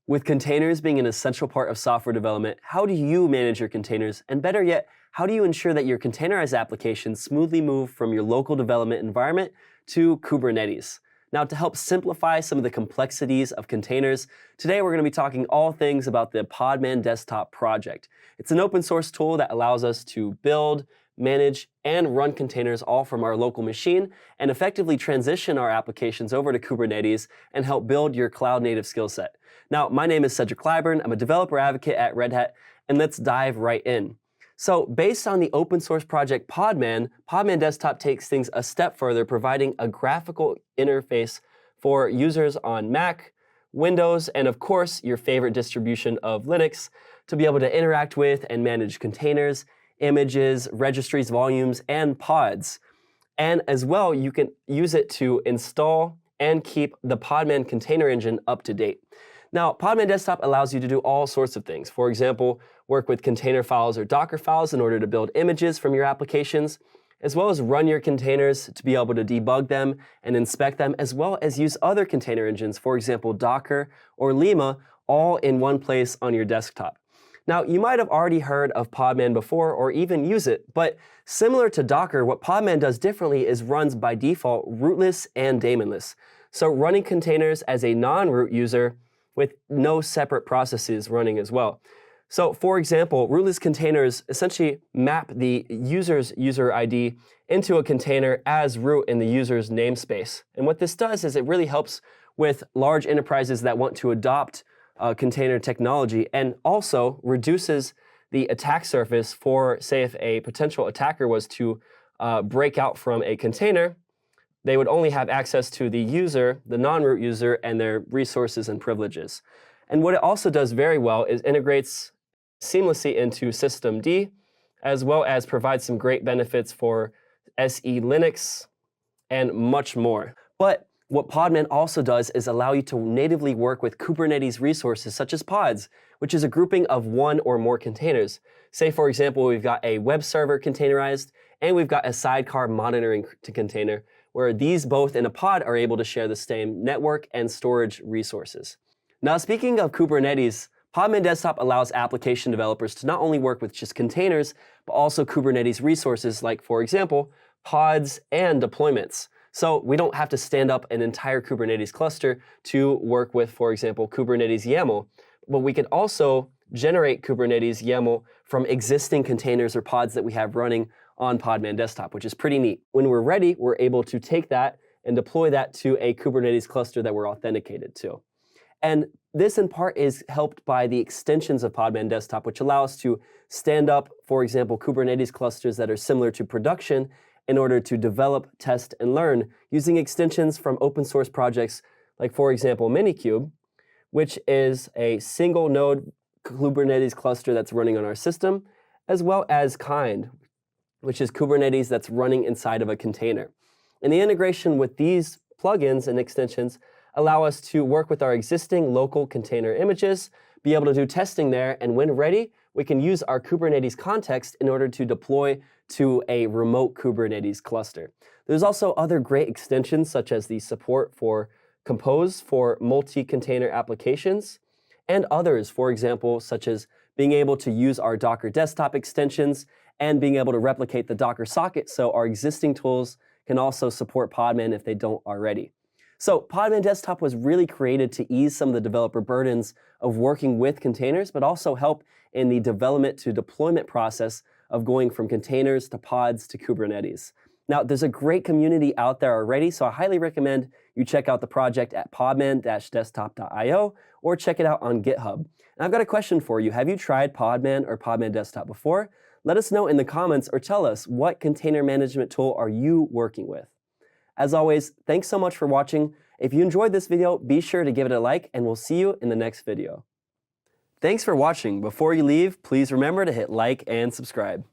With containers being an essential part of software development, how do you manage your containers? And better yet, how do you ensure that your containerized applications smoothly move from your local development environment to Kubernetes? Now, to help simplify some of the complexities of containers, today we're going to be talking all things about the Podman Desktop project. It's an open source tool that allows us to build, manage, and run containers all from our local machine and effectively transition our applications over to Kubernetes and help build your cloud-native skill set. Now, my name is Cedric Clyburn. I'm a developer advocate at Red Hat, and let's dive right in. So based on the open source project Podman, Podman Desktop takes things a step further, providing a graphical interface for users on Mac, Windows, and of course, your favorite distribution of Linux to be able to interact with and manage containers, images, registries, volumes, and pods. And as well, you can use it to install and keep the Podman container engine up to date. Now, Podman Desktop allows you to do all sorts of things. For example, work with container files or Docker files in order to build images from your applications, as well as run your containers to be able to debug them and inspect them, as well as use other container engines, for example, Docker or Lima, all in one place on your desktop. Now, you might have already heard of Podman before or even use it, but similar to Docker, what Podman does differently is runs by default rootless and daemonless. So running containers as a non-root user with no separate processes running as well. So for example, rootless containers essentially map the user's user ID into a container as root in the user's namespace. And what this does is it really helps with large enterprises that want to adopt container technology, and also reduces the attack surface for, say, if a potential attacker was to break out from a container, they would only have access to the user, the non-root user, and their resources and privileges. And what it also does very well is integrates seamlessly into systemd, as well as provides some great benefits for SE Linux and much more. But what Podman also does is allow you to natively work with Kubernetes resources such as pods, which is a grouping of one or more containers. Say, for example, we've got a web server containerized, and we've got a sidecar monitoring container, where these both in a pod are able to share the same network and storage resources. Now, speaking of Kubernetes, Podman Desktop allows application developers to not only work with just containers, but also Kubernetes resources like, for example, pods and deployments. So we don't have to stand up an entire Kubernetes cluster to work with, for example, Kubernetes YAML, but we can also generate Kubernetes YAML from existing containers or pods that we have running on Podman Desktop, which is pretty neat. When we're ready, we're able to take that and deploy that to a Kubernetes cluster that we're authenticated to. And this in part is helped by the extensions of Podman Desktop, which allow us to stand up, for example, Kubernetes clusters that are similar to production in order to develop, test, and learn using extensions from open source projects like, for example, Minikube, which is a single node Kubernetes cluster that's running on our system, as well as Kind, which is Kubernetes that's running inside of a container. And the integration with these plugins and extensions allow us to work with our existing local container images, be able to do testing there, and when ready, we can use our Kubernetes context in order to deploy to a remote Kubernetes cluster. There's also other great extensions, such as the support for Compose for multi-container applications, and others, for example, such as being able to use our Docker desktop extensions and being able to replicate the Docker socket so our existing tools can also support Podman if they don't already. So Podman Desktop was really created to ease some of the developer burdens of working with containers, but also help in the development to deployment process of going from containers to pods to Kubernetes. Now, there's a great community out there already, so I highly recommend you check out the project at podman-desktop.io or check it out on GitHub. And I've got a question for you. Have you tried Podman or Podman Desktop before? Let us know in the comments or tell us, what container management tool are you working with? As always, thanks so much for watching. If you enjoyed this video, be sure to give it a like, and we'll see you in the next video. Thanks for watching. Before you leave, please remember to hit like and subscribe.